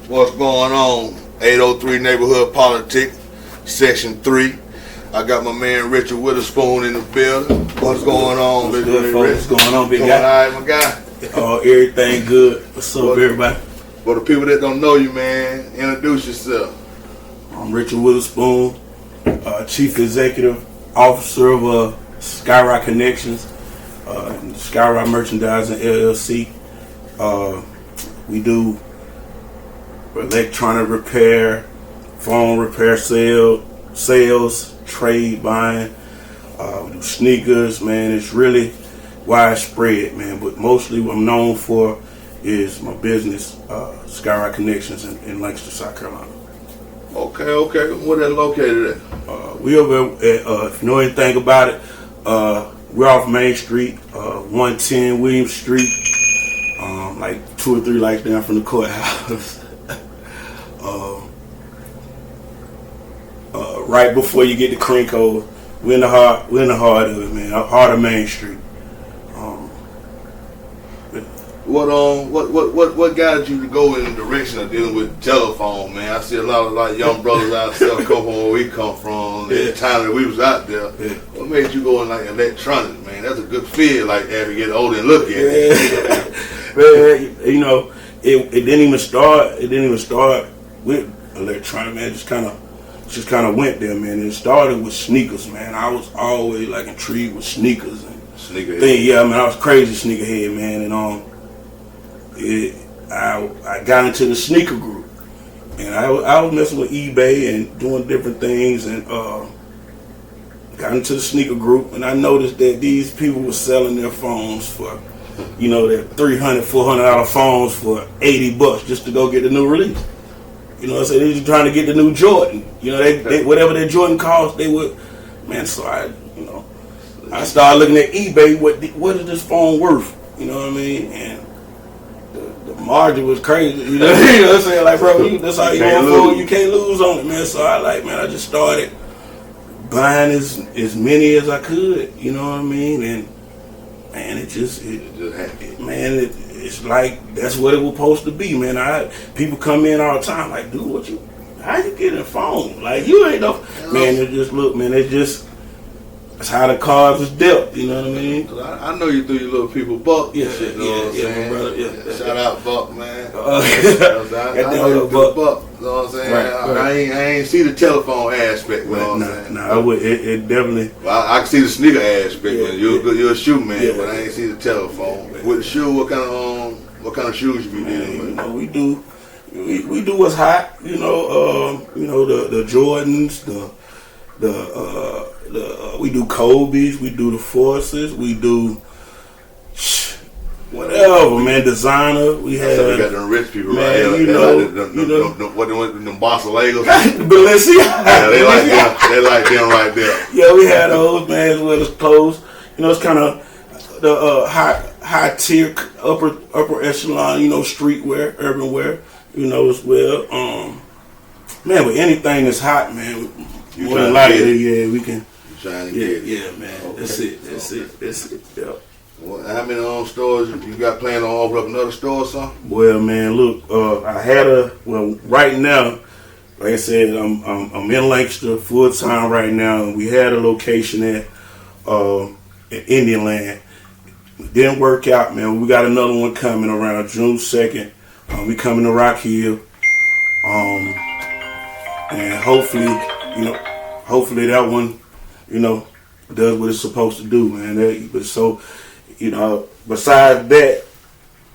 What's going on? 803 Neighborhood Politics, Section 3. I got my man Richard Witherspoon in the building. What's going on, What's good, folks? What's going on, big guy? guy? All right, my guy. Everything good. What's up, everybody? For the people that don't know you, man, introduce yourself. I'm Richard Witherspoon, Chief Executive Officer of SkyRi Connections, SkyRi Merchandising LLC. We do electronic repair, phone repair, sales, trade, buying. We do sneakers, man. It's really widespread, man. But mostly what I'm known for is my business, SkyRi Connections in Lancaster, South Carolina. Okay. Where that located at? We over at, if you know anything about it, we're off Main Street, 110 Williams Street, like 2 or 3 lights down from the courthouse. Right before you get to Crinko, we're in the heart of it, man. Heart of Main Street. What guided you to go in the direction of dealing with telephone, man? I see a lot of young brothers out there come from where we come from. The time that we was out there, what made you go in like electronics, man? That's a good feel, like as you get older and look at it. Man, you know, it didn't even start. It didn't even start with electronic, man. It just kind of went there, man. It started with sneakers, man. I was always like intrigued with sneakers and sneakerhead. Yeah, man. I was crazy sneakerhead, man, and I got into the sneaker group, and I was messing with eBay and doing different things, and got into the sneaker group, and I noticed that these people were selling their phones for, you know, their $300, $400 phones for $80 just to go get the new release. You know what I'm saying? They just trying to get the new Jordan. You know, they whatever their Jordan cost, they would, man. So I started looking at eBay. What is this phone worth? You know what I mean? And the margin was crazy. You know what I'm saying? Like, bro, that's how you want phone. You can't lose on it, man. So I just started buying as many as I could. You know what I mean? And man, it's like that's what it was supposed to be, man. People come in all the time like, dude, how you get a phone? Like, you ain't no man. It just look, man. That's how the cards was dealt. You know what I mean? I know you threw your little people buck. Yeah, shit, you know what I'm saying? brother. Yeah. Shout out Buck, man. I know you Buck. Buck. You know what I'm saying? Right. I ain't see the telephone aspect. You know what I'm saying? No, it definitely. Well, I can see the sneaker aspect. Yeah, You're a shoe man, yeah, but I ain't see the telephone. With the shoe, what kind of shoes you be dealing with? You know, we do what's hot. You know, the Jordans, we do Kobe's, we do the Forces, we do whatever, man. Designer, we have. We got them rich people, man, right here. You know, them Barcelegos. Balenciaga. They like them right there. Yeah, we had those, man, as well as clothes. You know, it's kind of the high tier, upper echelon. You know, streetwear, urban wear. You know, as well. Man, but anything that's hot, man. More than likely, we can. Trying to get it. Yeah, man. Okay. That's it. Yeah. Well, how many stores you got planned on open up another store or something? Well, man, look, I had right now, like I said, I'm in Lancaster full time right now, and we had a location at Indian Land. It didn't work out, man. We got another one coming around June 2nd. We coming to Rock Hill, and hopefully that one, does what it's supposed to do, man. Besides that,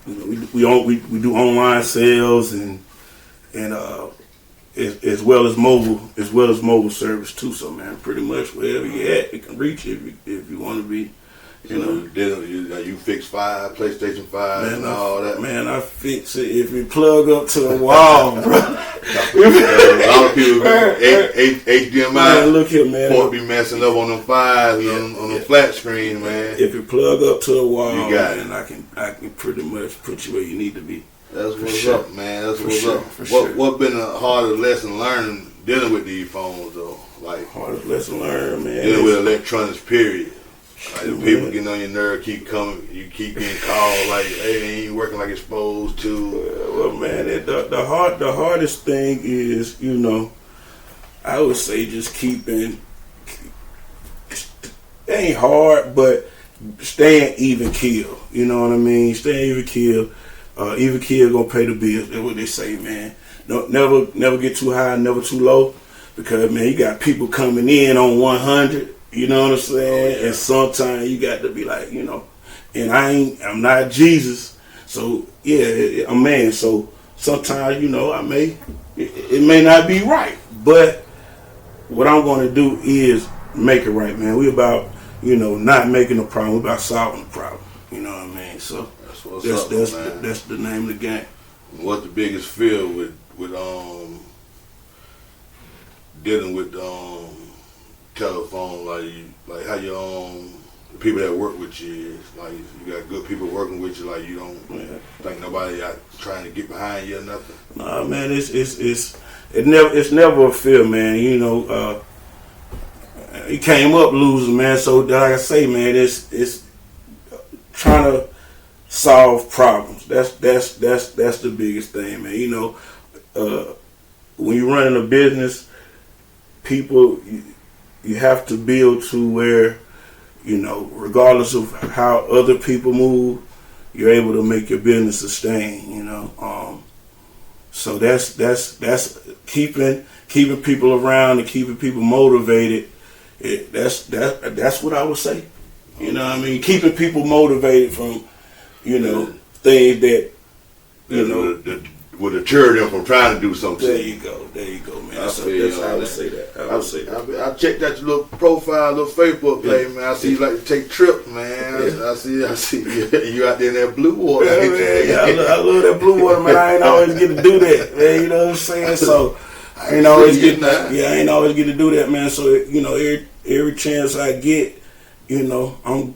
we do online sales and as well as mobile service too. So, man, pretty much wherever you at, you can reach you if you want to be. You fix PlayStation 5 and all that. Man, I fix it if you plug up to the wall, bro. A lot of people HDMI. Man, look here, man. Port be messing up on them 5s on the flat screen, man. If you plug up to the wall, you got man, I can pretty much put you where you need to be. That's what's up, man. That's what's up. What been a harder lesson learning dealing with these phones though? Like hardest lesson learned, man. Dealing with electronics, period. Like the people getting on your nerve keep coming, you keep getting called like, hey, they ain't working like it's supposed to. Well, man, the hardest thing is, I would say just keeping. It ain't hard, but staying even keel. You know what I mean? Staying even keel. Even keel gonna pay the bills. That's what they say, man. No, never get too high, never too low, because man, you got people coming in on 100. You know what I'm saying? Oh, yeah. And sometimes you got to be like, and I'm not Jesus, so yeah, I'm man. So sometimes, it may not be right, but what I'm going to do is make it right, man. We about, not making a problem. We about solving the problem. You know what I mean? So that's the name of the game. What's the biggest fear with dealing with telephone, like how your the people that work with you is like, you got good people working with you, like you don't think nobody out trying to get behind you or nothing? Nah, man, it's never a fear, man. He came up losing, man. So like I say, man, it's trying to solve problems. That's the biggest thing, man. When you're running a business, people, you have to build to where, regardless of how other people move, you're able to make your business sustain. So that's keeping people around and keeping people motivated. That's what I would say. You know what I mean? Keeping people motivated from, things that, would deter them from trying to do something. There you go, man. That's how I would say that. I checked out your little profile, little Facebook page, man. I see you like to take trips, man. I see you out there in that blue water. Yeah, man. I love that blue water, man. I ain't always get to do that, man. You know what I'm saying? So I ain't always get to do that, man. So every chance I get, I'm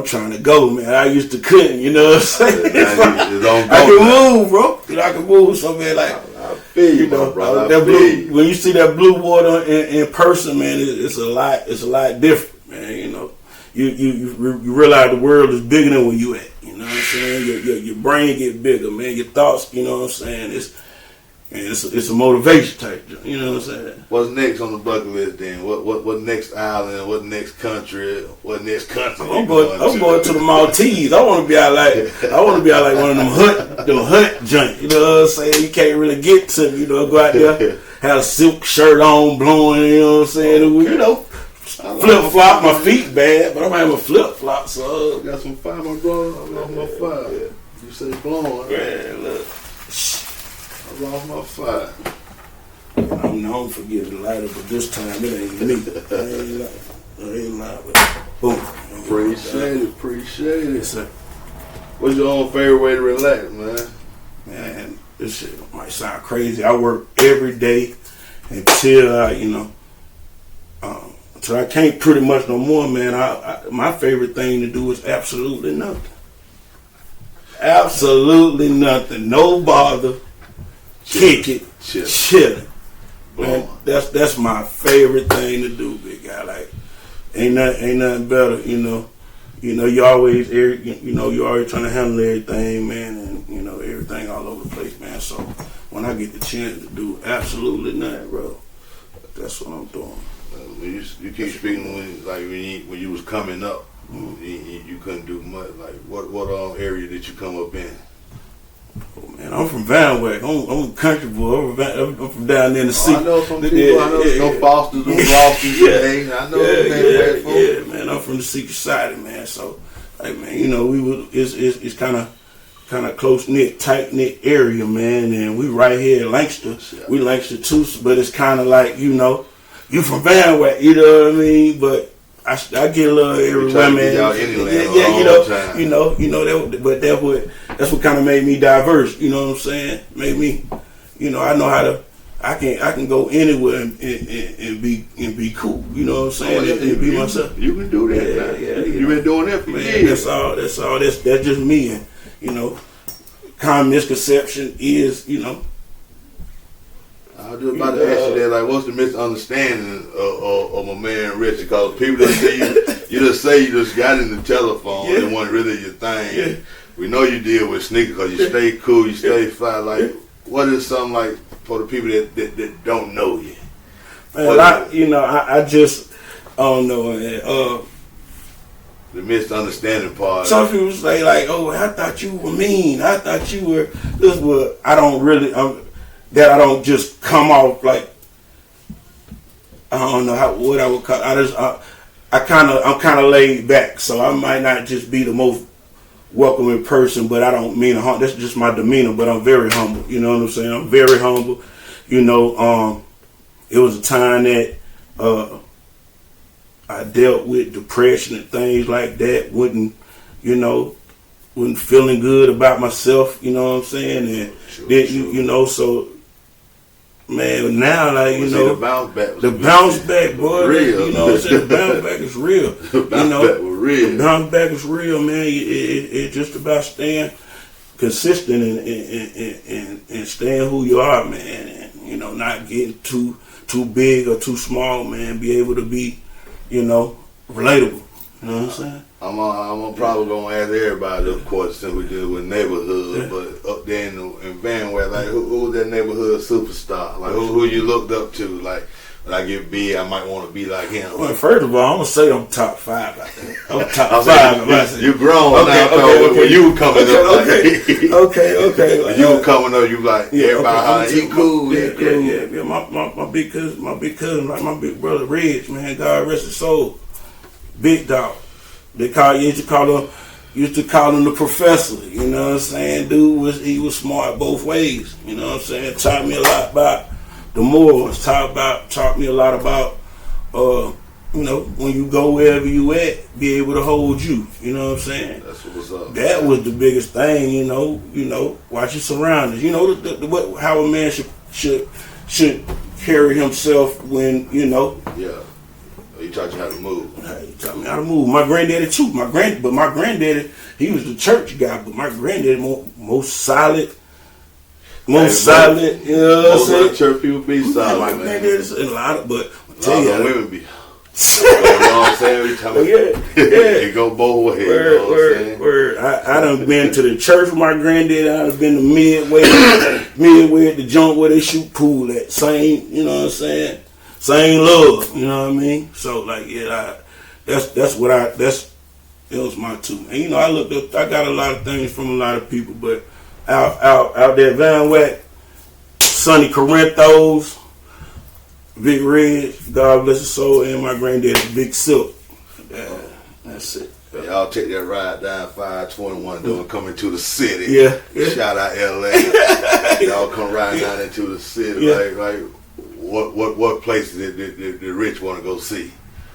trying to go, man. I used to couldn't, you know what I'm saying? I can move, bro. I can move. So man, like I feel you, bro. When you see that blue water in person, man, it's a lot different, man. You realize the world is bigger than where you at. You know what I'm saying? Your brain get bigger, man. Your thoughts, you know what I'm saying? It's a motivation type, you know what I'm saying? What's next on the bucket list then? What next island? What next country? What next country? I'm going to the Maltese. I want to be out like one of them hunt joints. You know what I'm saying? You can't really get to me. Go out there, have a silk shirt on, blowing. You know what I'm saying? Flip flop. My feet bad, but I'm having a flip flop. So got some fire, my brother. I lost my fire. You say blowing? Man, look. I lost my fire. I'm known for getting lighter, but this time it ain't me. I ain't lying. Boom. Appreciate it. Yes, sir. What's your own favorite way to relax, man? Man, this shit might sound crazy. I work every day until until I can't pretty much no more, man. My favorite thing to do is absolutely nothing. Absolutely nothing. No bother. Kick it, chilling. Man, that's my favorite thing to do, big guy. Like, ain't nothing better, You always trying to handle everything, man, and everything all over the place, man. So when I get the chance to do absolutely nothing, bro, that's what I'm doing. You keep speaking when you was coming up, you couldn't do much. Like what area did you come up in? Oh man, I'm from Van Wyck. I'm a country boy. I'm from down there in the city. I know some people. I know no Fosters, no Rosses. I know yeah, man. I'm from the secret society, man. So, like, man, it's kind of close knit, tight knit area, man. And we right here in Lancaster. We Lancaster too, but it's kind of like you from Van Wyck. You know what I mean? But I get a little everywhere, man. That's what kind of made me diverse. You know what I'm saying? Made me, I know how to. I can go anywhere and be cool. You know what I'm saying? And be myself. You can do that. Yeah. You've been doing that for years. That's all. That's just me. And common misconception is I was just about to ask you that, like, what's the misunderstanding of my man Richard? Because people that say you just say you just got in the telephone, and it wasn't really your thing. Yeah. We know you deal with sneakers because you stay cool, you stay fly. Like, what is something like for the people that don't know you? Man, I just don't know. The misunderstanding part. Some people say like, "Oh, I thought you were mean. I thought you were this." But I don't really. That I don't just come off like. I don't know what I would call. I'm kind of laid back, so I might not just be the most welcoming person, but I don't mean that's just my demeanor. But I'm very humble. You know what I'm saying? I'm very humble. You know, it was a time that I dealt with depression and things like that. Wasn't feeling good about myself. You know what I'm saying? And then, so. Man, now the bounce back. The bounce back, boy. Real. You know what I'm saying? The bounce back is real. The bounce back was real. The bounce back is real, man. It's just about staying consistent and staying who you are, man. And not getting too big or too small, man. Be able to be, relatable. You know what I'm saying? I'm probably gonna ask everybody, of course, since we deal with neighborhood, but up there in Vanway, like who was that neighborhood superstar? Like who you looked up to? Like when I get big, I might want to be like him. Well, first of all, I'm gonna say I'm top 5. I think I'm top 5. You grown now. Okay. When you were coming up, okay. When you were coming up, you like everybody. He cool. Yeah. My big cousin, like my big brother Reg, man. God rest his soul. Big dog. Used to call him the professor. You know what I'm saying? He was smart both ways. You know what I'm saying? Taught me a lot about the morals. Taught me a lot about when you go wherever you at, be able to hold you. You know what I'm saying? That's what's up. That was the biggest thing. Watch your surroundings. How a man should carry himself when Yeah. He taught you how to move. He taught me how to move. My granddaddy too. My granddaddy, he was the church guy, but my granddaddy most solid. You know what I'm saying? Church people be solid. My granddaddy's a lot of, but I tell you, women be. You know what I'm saying? It go both ways. Word. I done been to the church with my granddaddy. I done been to Midway at the joint where they shoot pool at. Same, you know what I'm saying? Same love, you know what I mean? So it was my two. And I got a lot of things from a lot of people, but out there, Van Wack, Sonny Corinthos, Big Red, God bless his soul, and my granddaddy, Big Silk. That's it. Y'all take that ride down 521 doing coming to the city. Yeah. Shout out LA. Y'all come riding down into the city. Like what places did the rich want to go see?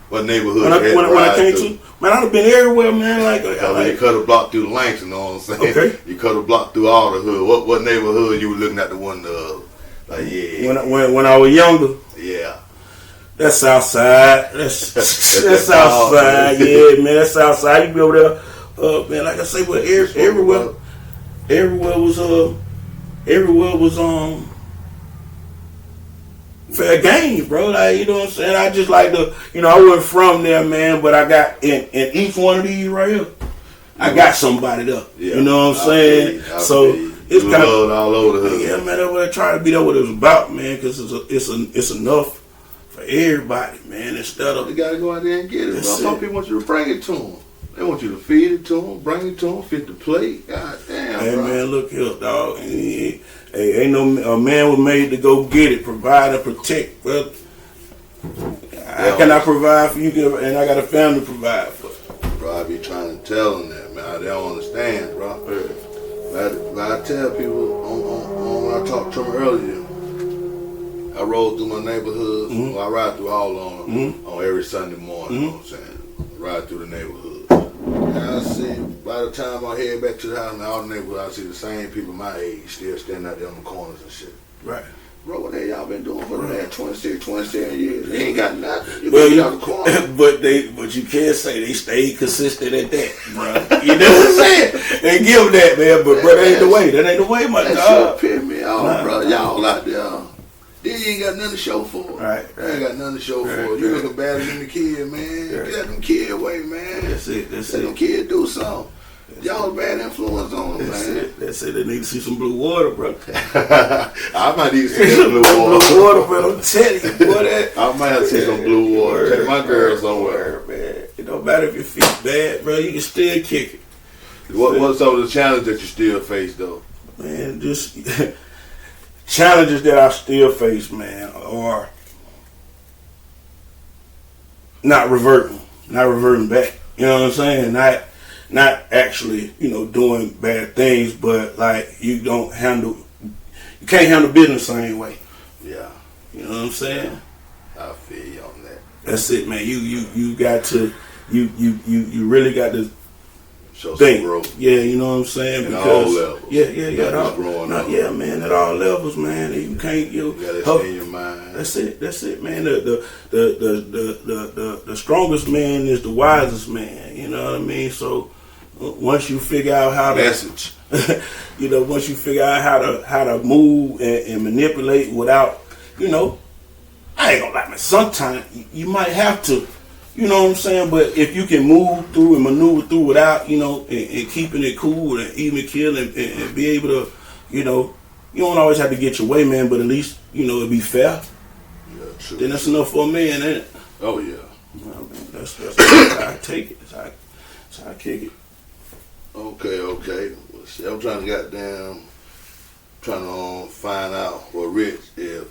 What neighborhood? When I came to, man, I've been everywhere, man. You cut a block through Langston, you know what I'm saying? Okay. You cut a block through all the hood. What neighborhood you were looking at the window of? Like, yeah. When I was younger. Yeah. That's Southside. That's Southside. Yeah, man. That's Southside. You be over there, man. Like I say, but everywhere was fair game, bro. Like, you know what I'm saying? I just like I wasn't from there, man, but I got in each one of these right here, I got somebody there. Yeah. You know what I'm saying? So it's kind of all over the hood. Yeah, man. That's what I try to be. That what it was about, man. Because it's enough for everybody, man. Instead of you gotta go out there and get it. Bro. Some people want you to bring it to them. They want you to feed it to them, bring it to them, fit the plate. God damn, hey, bro. Man, look here, dog. Hey, ain't no a man was made to go get it, provide and protect, brother. I cannot provide for you, and I got a family to provide for. Bro, I be trying to tell them that, man. They don't understand, bro. But I tell people when I talked to them earlier, I rode through my neighborhood. Mm-hmm. Well, I ride through all on every Sunday morning. You know what I'm saying? Ride through the neighborhood. And I see, by the time I head back to the house in all the neighborhood, I see the same people my age still standing out there on the corners and shit. Right. Bro, what the hell y'all been doing for the last 26, 27 years? They ain't got nothing. But you can't say they stayed consistent at that, bro. You know what I'm saying? They give that, man, but bro, that ain't the way. That ain't the way, my dog. That shit pissed me off, bro. Y'all out there Then you ain't got nothing to show for it. Right. You ain't got nothing to show for it. You looking better than the kid, man. Right. Get them kid away, man. That's it. Let them kid do something. Y'all a bad influence on them, man. That's it. They need to see some blue water, bro. I might need to see some blue water. Blue water, bro. I'm telling you, boy. I might have to see some blue water. Take my girl somewhere, man. It don't matter if your feet bad, bro. You can still kick it. What's some of the challenges that you still face, though? Man, just challenges that I still face, man, are not reverting back. You know what I'm saying? Not actually, doing bad things, but like you can't handle business the same way. Yeah. You know what I'm saying? I feel you on that. That's it, man. You got to you really got to show think. Some growth. Yeah, you know what I'm saying? At all levels. Yeah. Growing up. Man, at all levels, man. You can't you gotta stay in your mind. That's it, man. The strongest man is the wisest man. You know what I mean? So once you figure out how to message, once you figure out how to move and manipulate without, I ain't gonna lie, man. Sometimes you might have to, you know what I'm saying. But if you can move through and maneuver through without, and keeping it cool and even kill and be able to, you don't always have to get your way, man. But at least it be fair. Yeah, true. Then that's enough for a man, ain't it? Oh yeah. That's how I take it. That's how I kick it. Okay. Well, see, I'm trying to find out what Rich is.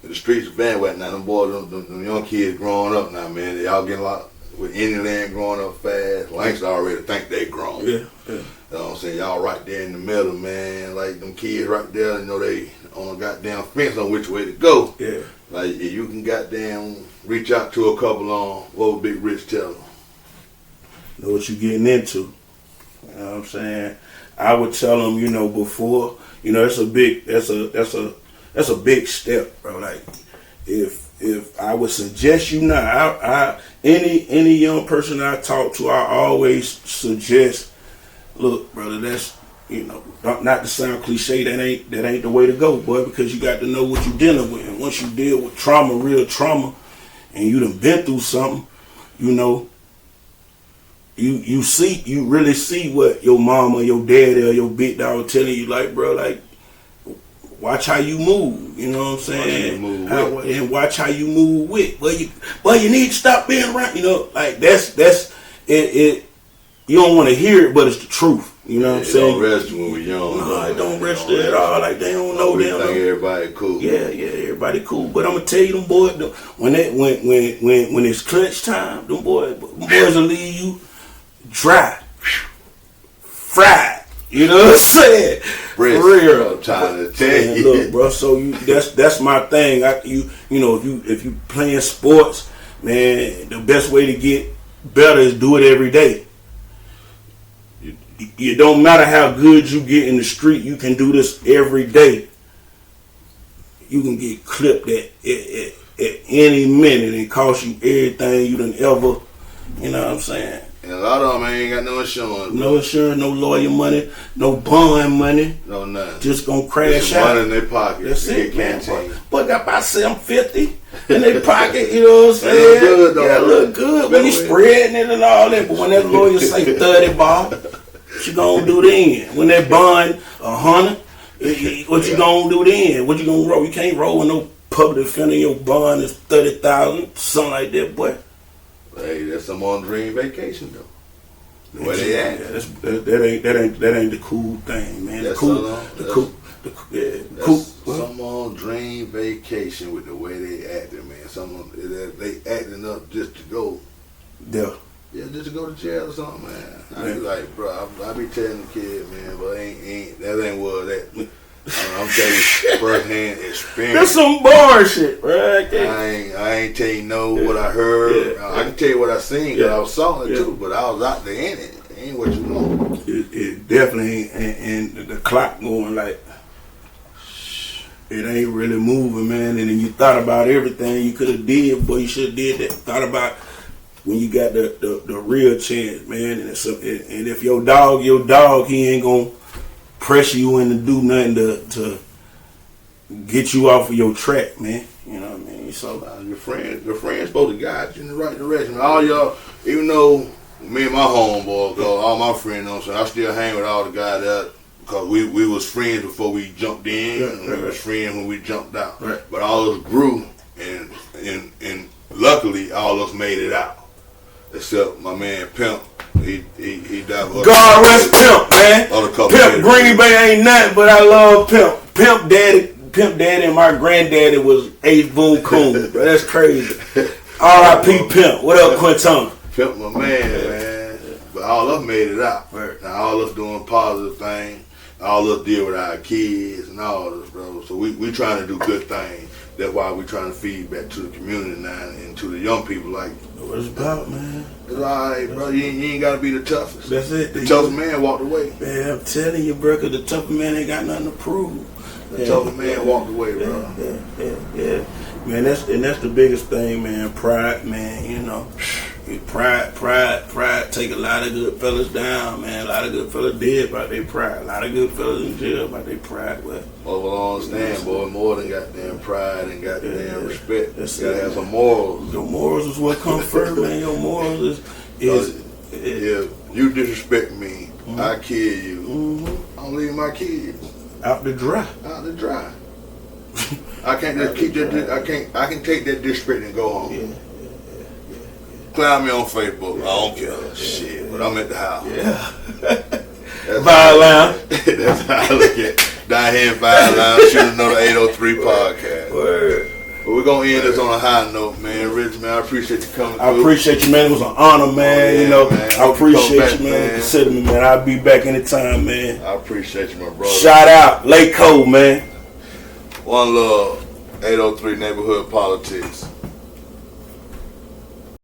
In the streets of bandwagon now, them boys, them young kids growing up now, man. They all getting a lot with any land growing up fast. Langston already think they grown. Yeah. You know what I'm saying? Y'all right there in the middle, man. Like them kids right there, they on a goddamn fence on which way to go. Yeah. Like if you can goddamn reach out to a couple on what would Big Rich tell them? Know what you getting into. You know what I'm saying? I would tell them, before, that's a big step, bro. Like if I would suggest you now, any young person I talk to, I always suggest, look, brother, that's not to sound cliche, that ain't the way to go, boy, because you got to know what you're dealing with. And once you deal with trauma, real trauma, and you done been through something, you really see what your mama, your daddy, or your big dog telling you, like, bro, like, watch how you move, you know what I'm saying? And watch how you move with. Well, you need to stop being around, like that's it. You don't want to hear it, but it's the truth. You know what I'm saying? It don't rest when we're young. No, it don't rest at all. Like they don't know. We think everybody cool. Yeah, everybody cool. But I'm gonna tell you, them boys, when it's clutch time, them boys will leave you dry, fried. You know what I'm saying? For real. I'm trying to tell you. Look, bro. So that's my thing. If you playing sports, man, the best way to get better is do it every day. It don't matter how good you get in the street. You can do this every day. You can get clipped at any minute and cost you everything you done ever. You know what I'm saying? And a lot of them ain't got no insurance. No insurance, no lawyer money, no bond money. No nothing. Just gonna crash out. Money in their pocket. That's it, man. But got about $750 in their pocket. You know what I'm saying? Look good, though. Yeah, look good when you spreading it and all that. But when that lawyer say 30 ball, what you gonna do then? When that bond 100, what you gonna do then? What you gonna roll? You can't roll with no public defender. Your bond is 30,000, something like that, boy. Hey, that's some on dream vacation though. The way they act. That ain't the cool thing, man. That's some on dream vacation with the way they acting, man. They acting up just to go. Yeah. Yeah, just to go to jail or something, man. I be like, bro, I be telling the kid, man, but that ain't what that. I'm telling you first-hand experience. That's some bullshit, right? I ain't tell you what I heard. Yeah. I can tell you what I seen because I was saw it too, but I was out there in it. It ain't what you know. It definitely ain't. And the clock going like, it ain't really moving, man. And then you thought about everything you could have did, boy, you should have did that. Thought about when you got the real chance, man. And if your dog, he ain't gonna pressure you into do nothing get you off of your track, man. You know what I mean? So your friends supposed to guide you in the right direction. All y'all, even though me and my homeboy, cause all my friends, you know what I'm saying, I still hang with all the guys that, because we was friends before we jumped in, and we was friends when we jumped out. Right. But all of us grew, and luckily all of us made it out, except my man Pimp. He died. God rest Pimp, man. Pimp Green Bay ain't nothing, but I love Pimp. Pimp daddy and my granddaddy was Ace Boone Coon. Bro, that's crazy. R.I.P. Pimp. What up, Quinton? Pimp my man. But all of us made it out. Right. Now all of us doing positive things. All of us deal with our kids and all this, bro. So we trying to do good things. That's why we trying to feed back to the community now and to the young people. Like, what it's about, man. It's alright, bro. You ain't got to be the toughest. That's it. The toughest man walked away. Man, I'm telling you, bro, because the toughest man ain't got nothing to prove. The toughest man walked away, bro. Yeah. Man, that's the biggest thing, man. Pride, man. You know, pride take a lot of good fellas down, man. A lot of good fellas dead by their pride. A lot of good fellas in jail by their pride. Well, I understand, boy. More than goddamn pride and goddamn respect. You gotta have some morals. Your morals is what comes first, man. Your morals is if you disrespect me, I kill you. I'm leaving my kids out to dry. I can't just keep that. I can take that disrespect and go home. Yeah. Clown me on Facebook. I don't care. Shit, but I'm at the house. Yeah. That's how I look at it. Down here in Fire Lounge, shooting another 803 podcast. Word. But we're gonna end this on a high note, man. Rich, man, I appreciate you coming through. I appreciate you, man. It was an honor, man. You know, man. I appreciate you, man. Consider me, man. I'll be back anytime, man. I appreciate you, my brother. Shout out, Lake Code, man. One love, 803 Neighborhood Politics.